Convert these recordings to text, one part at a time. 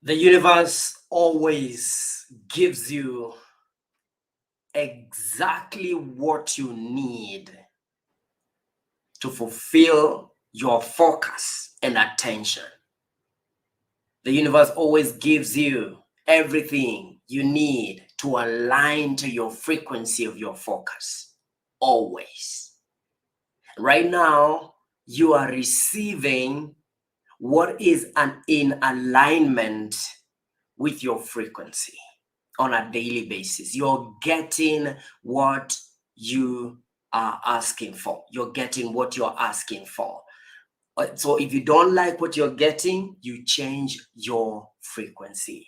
The universe always gives you exactly what you need to fulfill your focus and attention. The universe always gives you everything you need to align to your frequency of your focus. Always. Right now, you are receiving what is in alignment with your frequency on a daily basis. You're getting what you are asking for. You're getting what you're asking for. So if you don't like what you're getting, you change your frequency.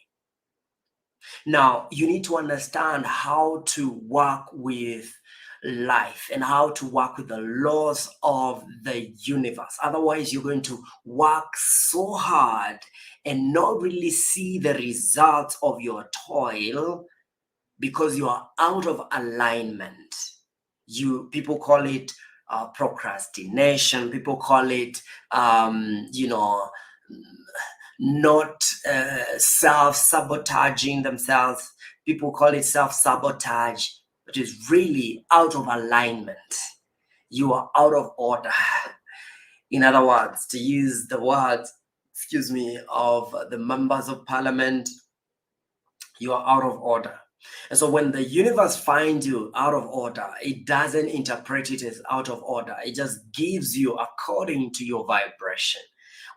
Now, you need to understand how to work with life and how to work with the laws of the universe. Otherwise, you're going to work so hard and not really see the results of your toil because you are out of alignment. People call it procrastination. People call it, not self-sabotaging themselves. People call it self-sabotage, but it's really out of alignment. You are out of order. In other words, to use the words, of the members of parliament, you are out of order. And so when the universe finds you out of order, it doesn't interpret it as out of order. It just gives you according to your vibration,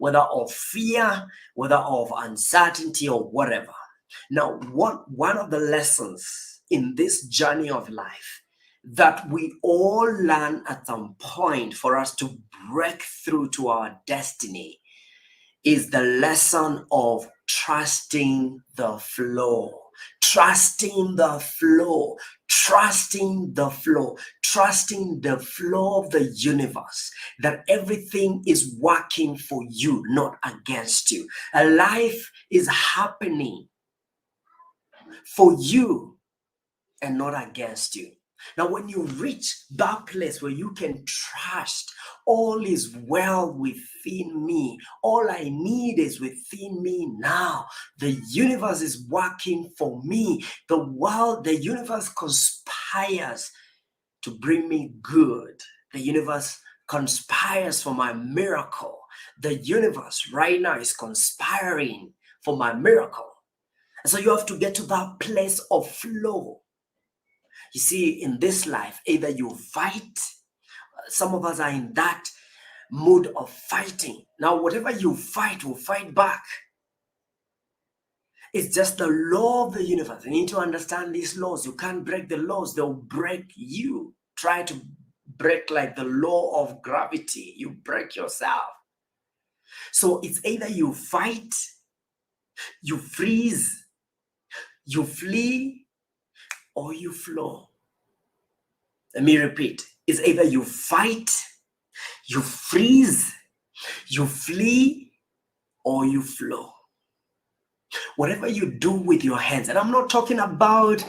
whether of fear, whether of uncertainty or whatever. Now, one of the lessons in this journey of life that we all learn at some point for us to break through to our destiny is the lesson of trusting the flow. Trusting the flow, trusting the flow, trusting the flow of the universe, that everything is working for you, not against you. A life is happening for you and not against you. Now, when you reach that place where you can trust all is well within me, all I need is within me now. The universe is working for me. The universe conspires to bring me good. The universe conspires for my miracle. The universe right now is conspiring for my miracle. And so you have to get to that place of flow. You see, in this life, either you fight, some of us are in that mood of fighting. Now, whatever you fight will fight back. It's just the law of the universe. You need to understand these laws. You can't break the laws, they'll break you. Try to break like the law of gravity, you break yourself. So it's either you fight, you freeze, you flee, or you flow. Let me repeat. It's either you fight, you freeze, you flee, or you flow. Whatever you do with your hands, and I'm not talking about,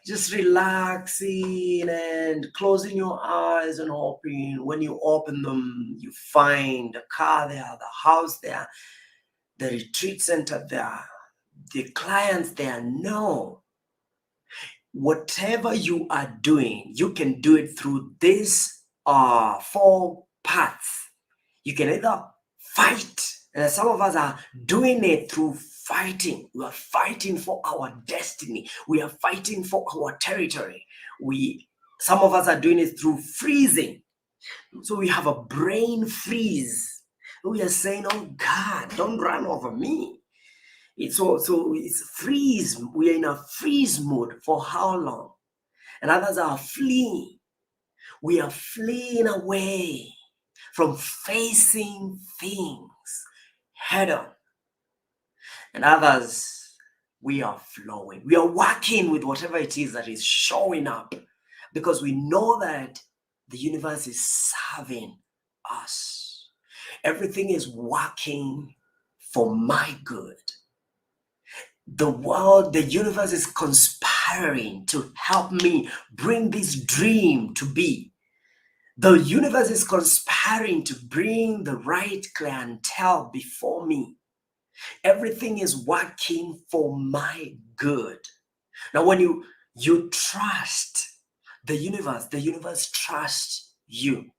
just relaxing and closing your eyes and hoping when you open them, you find the car there, the house there, the retreat center there, the clients there. No. Whatever you are doing, you can do it through these 4 paths. You can either fight, and some of us are doing it through fighting. We are fighting for our destiny. We are fighting for our territory. Some of us are doing it through freezing. So we have a brain freeze. We are saying, oh God, don't run over me. It's freeze. We are in a freeze mode for how long? And others are fleeing. We are fleeing away from facing things head on. And others, we are flowing. We are working with whatever it is that is showing up because we know that the universe is serving us. Everything is working for my good. The world, the universe is conspiring to help me bring this dream to be. The universe is conspiring to bring the right clientele before me. Everything is working for my good. Now, when you trust the universe trusts you.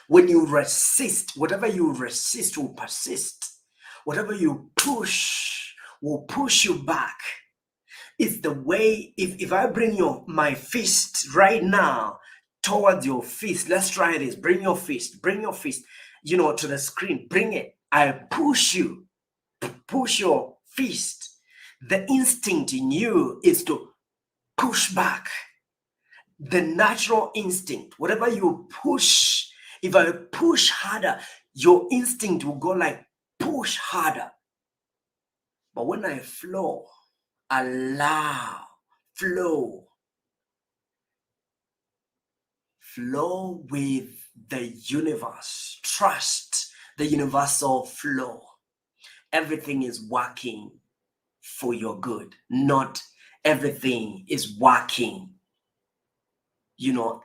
When you resist, whatever you resist will persist. Whatever you push will push you back. It's the way, if I bring my fist right now towards your fist, let's try this. Bring your fist, to the screen. Bring it. I push you, push your fist. The instinct in you is to push back. The natural instinct, whatever you push, if I push harder, your instinct will go like push harder. But when I flow, allow, flow with the universe, trust the universal flow, everything is working for your good. Not everything is working.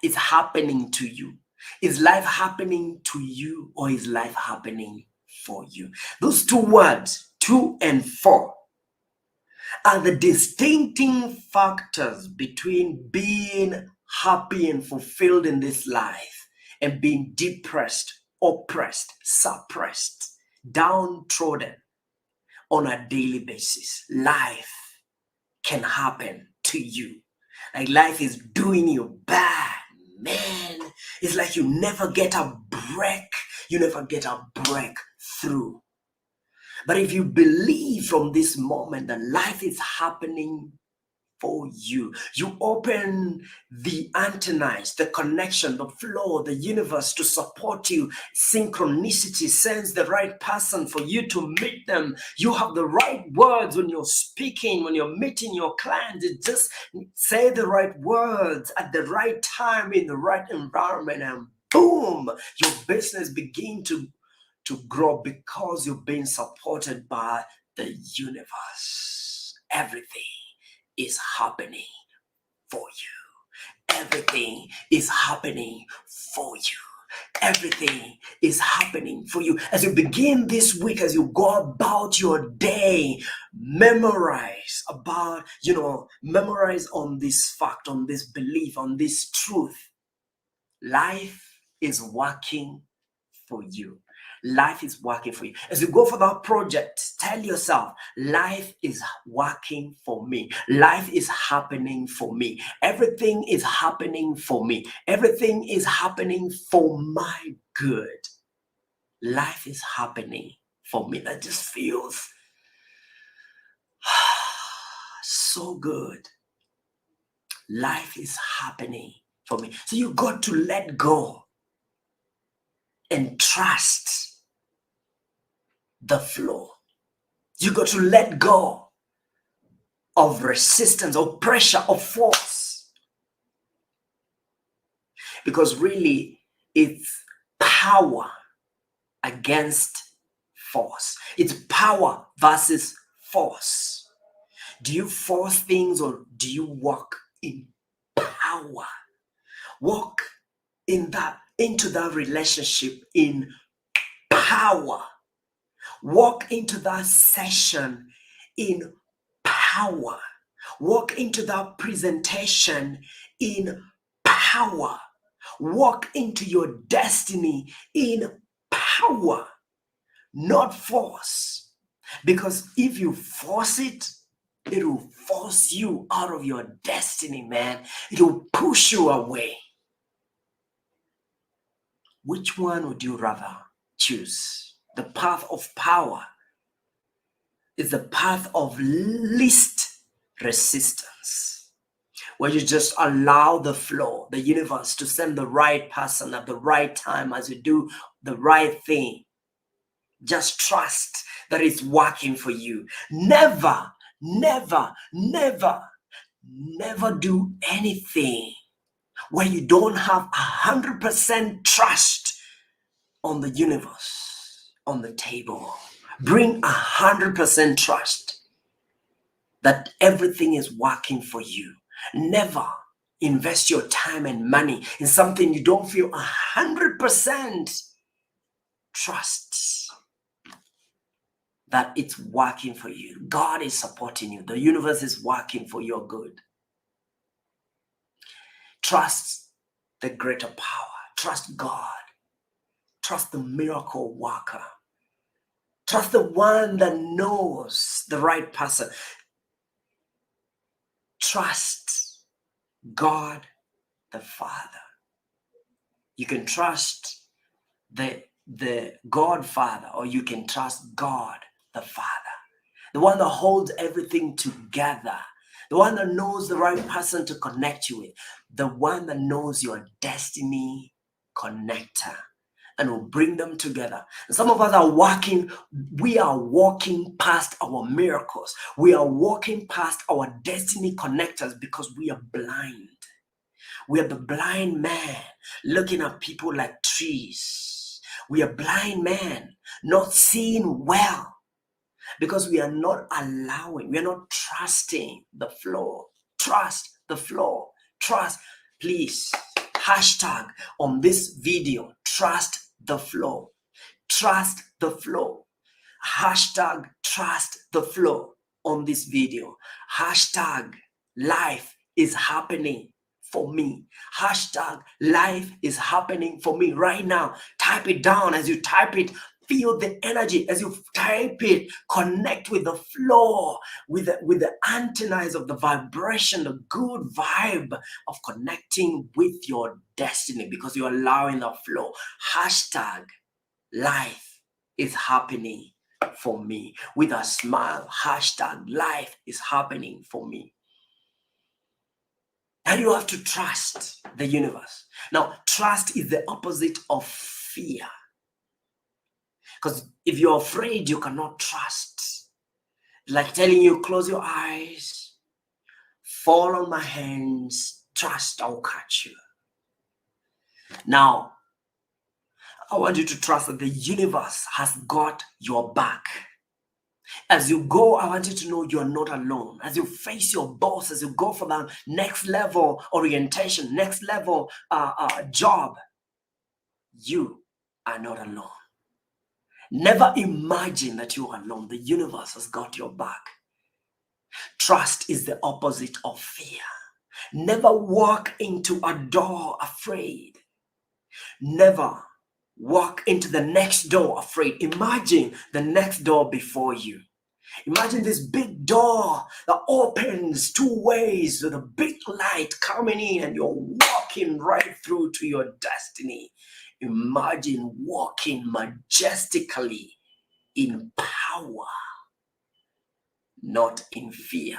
It's happening to you. Is life happening to you, or is life happening for you? Those two words, 2 and 4, are the distincting factors between being happy and fulfilled in this life and being depressed, oppressed, suppressed, downtrodden on a daily basis. Life can happen to you. Like life is doing you bad, man. It's like you never get a break. You never get a breakthrough. But if you believe from this moment that life is happening for you, you open the antennas, the connection, the flow, the universe to support you. Synchronicity sends the right person for you to meet them. You have the right words when you're speaking, when you're meeting your clients. You just say the right words at the right time in the right environment, and boom, your business begin to grow because you're being supported by the universe. Everything is happening for you. Everything is happening for you. Everything is happening for you. As you begin this week, as you go about your day, memorize on this fact, on this belief, on this truth. Life is working for you. Life is working for you. As you go for that project, tell yourself, life is working for me. Life is happening for me. Everything is happening for me. Everything is happening for my good. Life is happening for me. That just feels so good. Life is happening for me. So you got to let go and trust the flow. You got to let go of resistance, of pressure, of force. Because really, it's power against force. It's power versus force. Do you force things, or do you walk in power? Walk into that relationship in power. Walk into that session in power. Walk into that presentation in power. Walk into your destiny in power, not force. Because if you force it, it will force you out of your destiny, man. It will push you away. Which one would you rather choose? The path of power is the path of least resistance, where you just allow the flow, the universe to send the right person at the right time as you do the right thing. Just trust that it's working for you. Never, never, never, never do anything where you don't have 100% trust on the universe on the table. Bring 100% trust that everything is working for you. Never invest your time and money in something you don't feel 100% trust. that it's working for you. God is supporting you. The universe is working for your good. Trust the greater power. Trust God. Trust the miracle worker. Trust the one that knows the right person. Trust God the Father. You can trust the Godfather, or you can trust God the Father, the one that holds everything together, the one that knows the right person to connect you with, the one that knows your destiny connector and will bring them together. And some of us we are walking past our miracles. We are walking past our destiny connectors because we are blind. We are the blind man looking at people like trees. We are blind men not seeing well because we are not allowing, we are not trusting the flow. Trust the flow. Trust, please, hashtag on this video, trust the flow. Trust the flow. Hashtag trust the flow on this video. Hashtag life is happening for me. Hashtag life is happening for me right now. Type it down. As you type it, feel the energy. As you type it, connect with the flow, with the antennas of the vibration, the good vibe of connecting with your destiny, because you're allowing the flow. Hashtag life is happening for me. With a smile, hashtag life is happening for me. And you have to trust the universe. Now, trust is the opposite of fear. Because if you're afraid, you cannot trust. Like telling you, close your eyes, fall on my hands, trust, I'll catch you. Now, I want you to trust that the universe has got your back. As you go, I want you to know you're not alone. As you face your boss, as you go for the next level orientation, next level job, you are not alone. Never imagine that you are alone. The universe has got your back. Trust is the opposite of fear. Never walk into a door afraid. Never walk into the next door afraid. Imagine the next door before you. Imagine this big door that opens two ways with a big light coming in, and you're walking right through to your destiny. Imagine walking majestically in power, not in fear.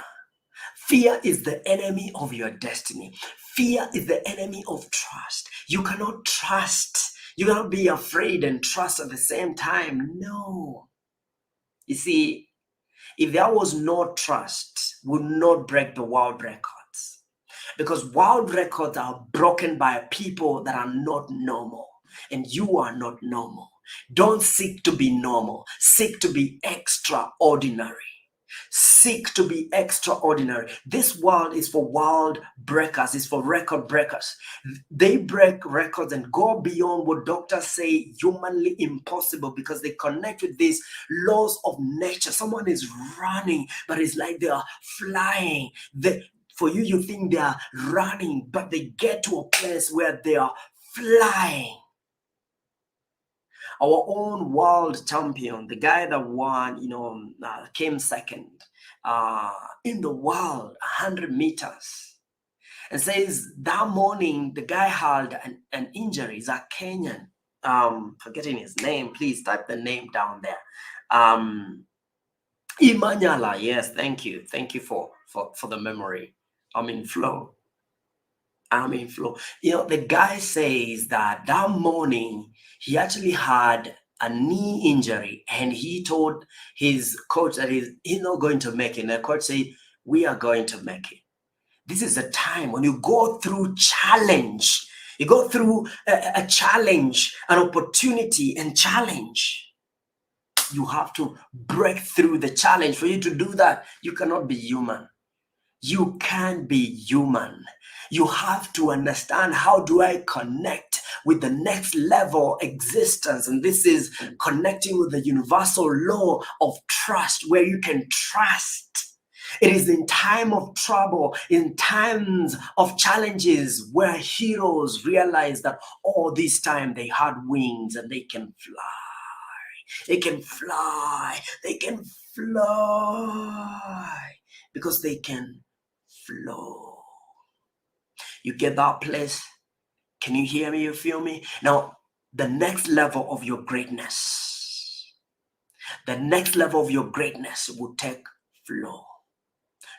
Fear is the enemy of your destiny. Fear is the enemy of trust. You cannot trust. You cannot be afraid and trust at the same time. No. You see, if there was no trust, we would not break the world records. Because world records are broken by people that are not normal. And you are not normal. Don't seek to be normal. Seek to be extraordinary. Seek to be extraordinary. This world is for world breakers. It's for record breakers. They break records and go beyond what doctors say humanly impossible, because they connect with these laws of nature. Someone is running, but it's like they are flying. For you, you think they are running, but they get to a place where they are flying. Our own world champion, the guy that won, came second in the world, 100 meters. And says that morning, the guy had an injury. He's a Kenyan. Forgetting his name, please type the name down there. Imanyala, yes, thank you. Thank you for the memory. I'm in flow. The guy says that morning he actually had a knee injury, and he told his coach that he's not going to make it. And the coach said, we are going to make it. This is a time when you go through challenge. You go through a challenge, an opportunity and challenge. You have to break through the challenge. For you to do that, you cannot be human. You can't be human. You have to understand, how do I connect with the next level existence. And this is connecting with the universal law of trust, where you can trust. It is in time of trouble, in times of challenges, where heroes realize that all this time they had wings and they can fly. They can fly. They can fly because they can flow. You get that place? Can you hear me? You feel me? Now, the next level of your greatness, the next level of your greatness will take flow,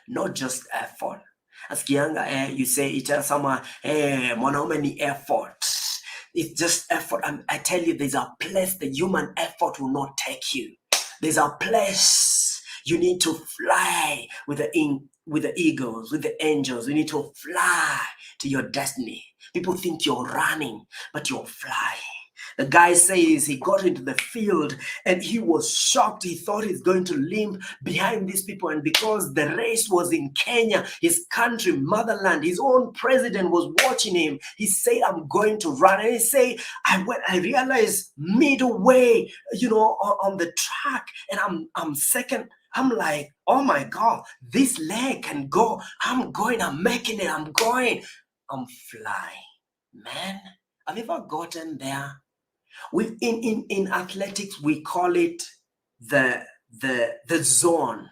not just effort. As Kianga, you say, you tell someone, hey, mwanaume ni effort. It's just effort. I tell you, there's a place the human effort will not take you. There's a place you need to fly with the eagles, with the angels. You need to fly to your destiny. People think you're running, but you're flying. The guy says he got into the field and he was shocked. He thought he's going to limp behind these people. And because the race was in Kenya, his country, motherland, his own president was watching him, he said, I'm going to run. And he said, I realized midway, on the track, and I'm second. I'm like, oh my God, this leg can go. I'm going, I'm making it, I'm going. I'm flying. Man, have you ever gotten there? In athletics, we call it the zone.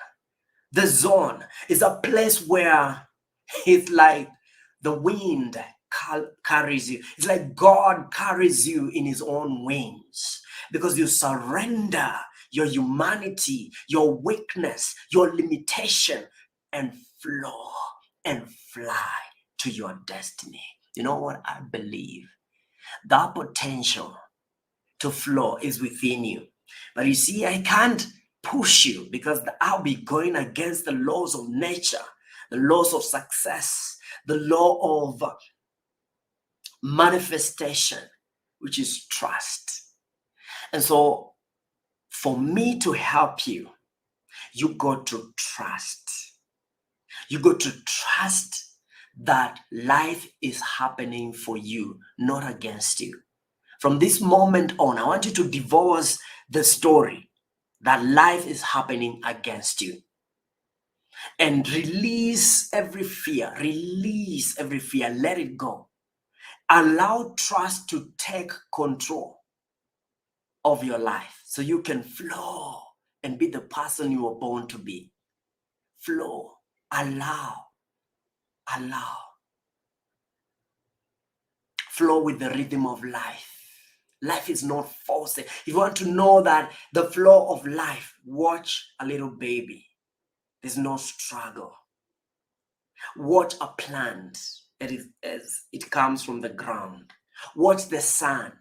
The zone is a place where it's like the wind carries you. It's like God carries you in his own wings because you surrender your humanity, your weakness, your limitation, and flow and fly to your destiny. You know what I believe? That potential to flow is within you. But you see, I can't push you because I'll be going against the laws of nature, the laws of success, the law of manifestation, which is trust. And so for me to help you, you got to trust. You got to trust that life is happening for you, not against you. From this moment on, I want you to divorce the story that life is happening against you and release every fear. Release every fear. Let it go. Allow trust to take control of your life so you can flow and be the person you were born to be. Flow. Allow. Flow with the rhythm of life. Life is not forced. If you want to know that the flow of life, watch a little baby. There's no struggle. Watch a plant as it comes from the ground. Watch the sun.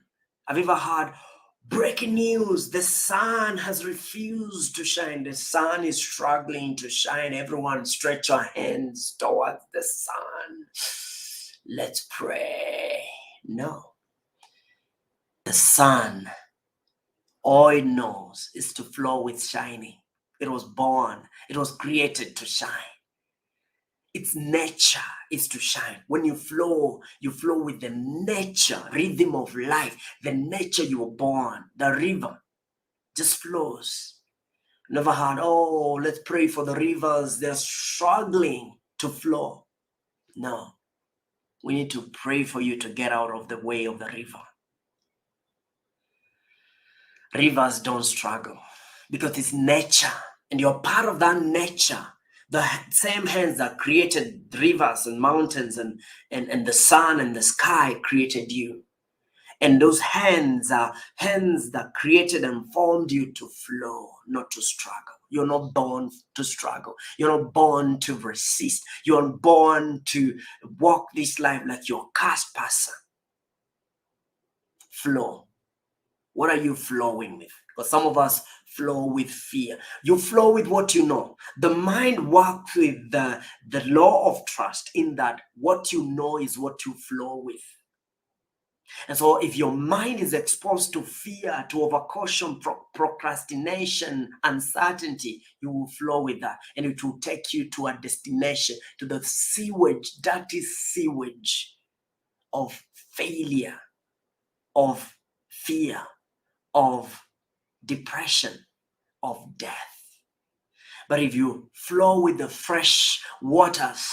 Have you ever heard breaking news? The sun has refused to shine. The sun is struggling to shine. Everyone stretch your hands towards the sun. Let's pray. No. The sun, all it knows is to flow with shining. It was born, it was created to shine. Its nature is to shine. When you flow with the nature, rhythm of life, the nature you were born, the river just flows. Never heard, oh, let's pray for the rivers. They're struggling to flow. No, we need to pray for you to get out of the way of the river. Rivers don't struggle because it's nature and you're part of that nature. The same hands that created rivers and mountains and the sun and the sky created you. And those hands are hands that created and formed you to flow, not to struggle. You're not born to struggle. You're not born to resist. You're not born to walk this life like you're a cast person. Flow. What are you flowing with? Because some of us flow with fear. You flow with what you know. The mind works with the law of trust in that what you know is what you flow with. And so if your mind is exposed to fear, to overcaution, procrastination, uncertainty, you will flow with that. And it will take you to a destination, to the sewage, dirty sewage of failure. of fear, of depression, of death. But if you flow with the fresh waters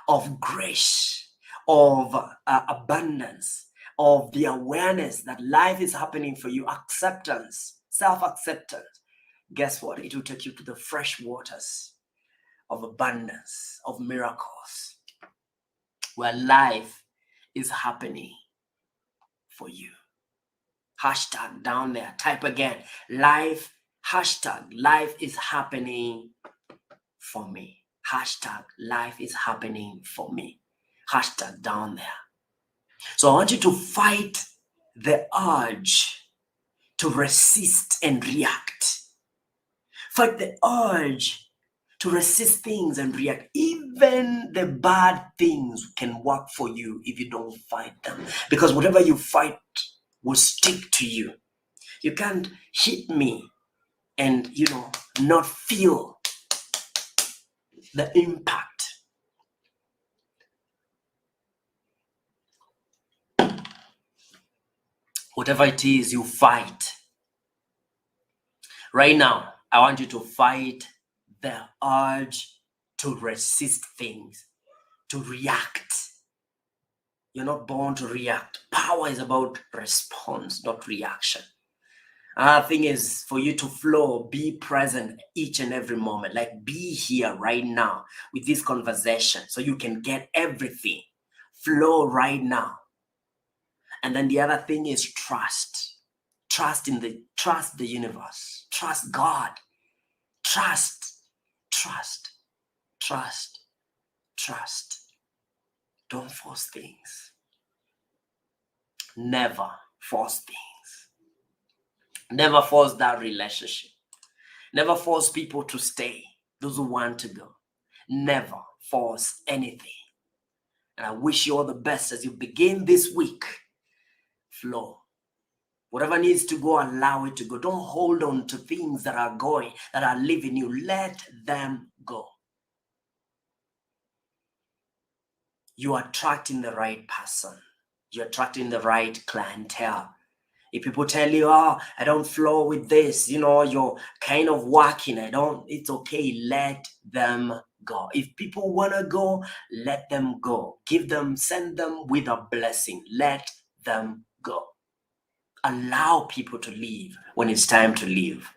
of grace, of abundance, of the awareness that life is happening for you, acceptance, self-acceptance, guess what? It will take you to the fresh waters of abundance, of miracles, where life is happening for you. Hashtag down there, type again, life, hashtag life is happening for me. Hashtag life is happening for me. Hashtag down there. So I want you to fight the urge to resist and react. Fight the urge to resist things and react. Even the bad things can work for you if you don't fight them. Because whatever you fight will stick to you. You can't hit me and, not feel the impact. Whatever it is you fight. Right now, I want you to fight the urge to resist things, to react. You're not born to react. Power is about response, not reaction. Another thing is for you to flow, be present each and every moment. Like be here right now with this conversation so you can get everything. Flow right now. And then the other thing is trust. Trust the universe. Trust God. Trust. Don't force things. Never force things. Never force that relationship. Never force people to stay. Those who want to go. Never force anything. And I wish you all the best as you begin this week. Flow. Whatever needs to go, allow it to go. Don't hold on to things that are going, that are leaving you. Let them go. You are attracting the right person. You're attracting the right clientele. If people tell you, I don't flow with this, you're kind of working. It's okay. Let them go. If people want to go, let them go. Send them with a blessing. Let them go. Allow people to leave when it's time to leave.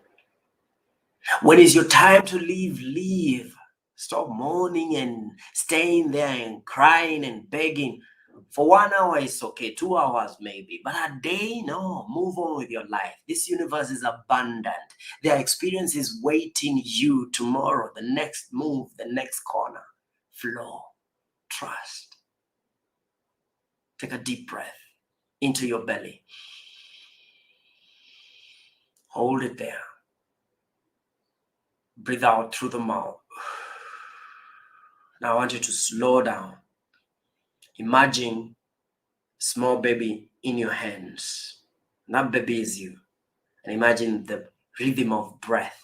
When it's your time to leave, leave. Stop mourning and staying there and crying and begging. For 1 hour, it's okay. 2 hours, maybe. But a day, no. Move on with your life. This universe is abundant. There are experiences waiting you tomorrow, the next move, the next corner. Flow. Trust. Take a deep breath into your belly. Hold it there. Breathe out through the mouth. Now I want you to slow down. Imagine a small baby in your hands. That baby is you. And imagine the rhythm of breath.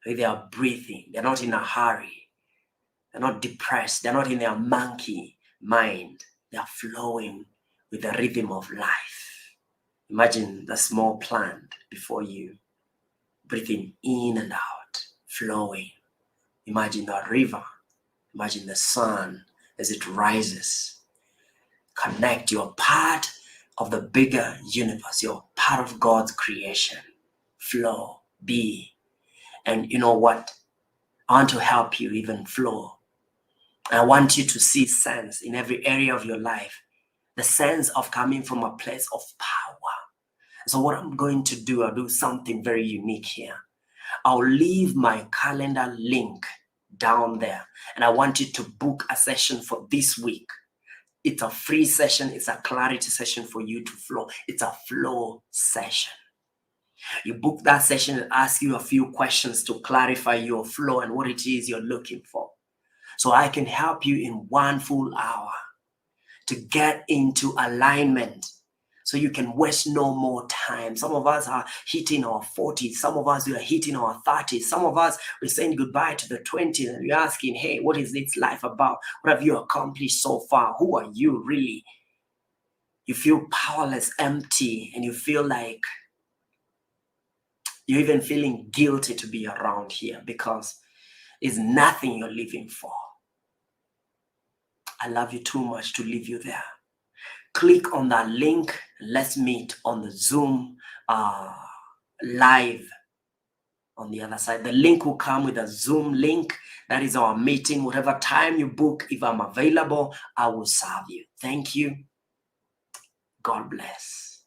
They are breathing. They're not in a hurry. They're not depressed. They're not in their monkey mind. They are flowing with the rhythm of life. Imagine the small plant before you, breathing in and out, flowing. Imagine the river. Imagine the sun as it rises. Connect. You're part of the bigger universe. You're part of God's creation. Flow. Be. And you know what? I want to help you even flow. I want you to see sense in every area of your life. The sense of coming from a place of power. So what I'm going to do, I'll do something very unique here. I'll leave my calendar link down there. And I want you to book a session for this week. It's a free session. It's a clarity session for you to flow. It's a flow session. You book that session and ask you a few questions to clarify your flow and what it is you're looking for. So I can help you in 1 full hour to get into alignment so you can waste no more time. Some of us are hitting our 40s. Some of us, we are hitting our 30s. Some of us, we're saying goodbye to the 20s and we're asking, hey, what is this life about? What have you accomplished so far? Who are you really? you feel powerless, empty, and you feel like you're even feeling guilty to be around here because it's nothing you're living for. I love you too much to leave you there. Click on that link. Let's meet on the Zoom live on the other side. The link will come with a Zoom link. That is our meeting. Whatever time you book, if I'm available, I will serve you. Thank you. God bless.